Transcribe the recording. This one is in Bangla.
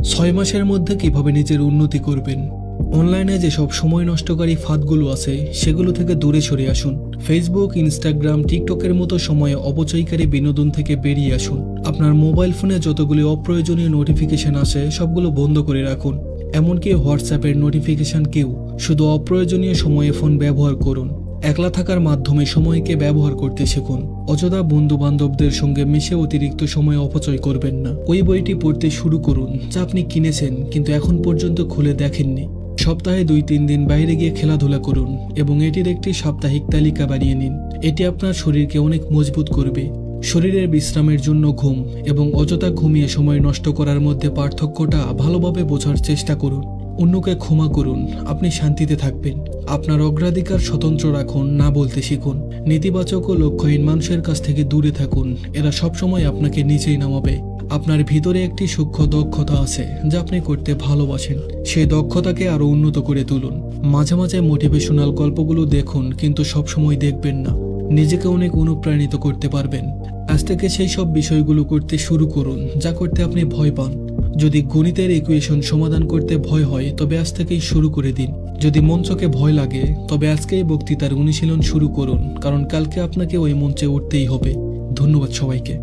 6 মাসের মধ্যে কিভাবে নিজের উন্নতি করবেন। অনলাইনে যেসব সময় নষ্টকারী ফাঁদগুলো আছে সেগুলো থেকে দূরে সরে আসুন। ফেসবুক, ইনস্টাগ্রাম, টিকটকের মতো সময়ে অপচয়কারী বিনোদন থেকে বেরিয়ে আসুন। আপনার মোবাইল ফোনে যতগুলি অপ্রয়োজনীয় নোটিফিকেশন আসে সবগুলো বন্ধ করে রাখুন। এমনকি হোয়াটসঅ্যাপের নোটিফিকেশনকেও শুধু অপ্রয়োজনীয় সময়ে ফোন ব্যবহার করুন। একলা থাকার মাধ্যমে সময়কে ব্যবহার করতে শিখুন। অযথা বন্ধু বান্ধবদের সঙ্গে মিশে অতিরিক্ত সময় অপচয় করবেন না। ওই বইটি পড়তে শুরু করুন যা আপনি কিনেছেন কিন্তু এখন পর্যন্ত খুলে দেখেননি। সপ্তাহে 2-3 দিন বাইরে গিয়ে খেলাধুলা করুন এবং এটির একটি সাপ্তাহিক তালিকা বানিয়ে নিন। এটি আপনার শরীরকে অনেক মজবুত করবে। শরীরের বিশ্রামের জন্য ঘুম এবং অযথা ঘুমিয়ে সময় নষ্ট করার মধ্যে পার্থক্যটা ভালোভাবে বোঝার চেষ্টা করুন। অন্যকে ক্ষমা করুন, আপনি শান্তিতে থাকবেন। আপনার অগ্রাধিকার স্বতন্ত্র রাখুন, না বলতে শিখুন। নেতিবাচক ও লক্ষ্যহীন মানুষের কাছ থেকে দূরে থাকুন, এরা সবসময় আপনাকে নিচেই নামাবে। আপনার ভিতরে একটি সূক্ষ্ম দক্ষতা আছে যা আপনি করতে ভালোবাসেন, সেই দক্ষতাকে আরো উন্নত করে তুলুন। মাঝে মাঝে মোটিভেশনাল গল্পগুলো দেখুন, কিন্তু সবসময় দেখবেন না। নিজেকে অনেক অনুপ্রাণিত করতে পারবেন। আজ থেকে সেই সব বিষয়গুলো করতে শুরু করুন যা করতে আপনি ভয় পান। যদি গণিতের ইকুয়েশন সমাধান করতে ভয় হয় তবে আজ থেকেই শুরু করে দিন। যদি মঞ্চকে ভয় লাগে তবে আজকেই বক্তৃতার অনুশীলন শুরু করুন, কারণ কালকে আপনাকে ওই মঞ্চে উঠতেই হবে। ধন্যবাদ সবাইকে।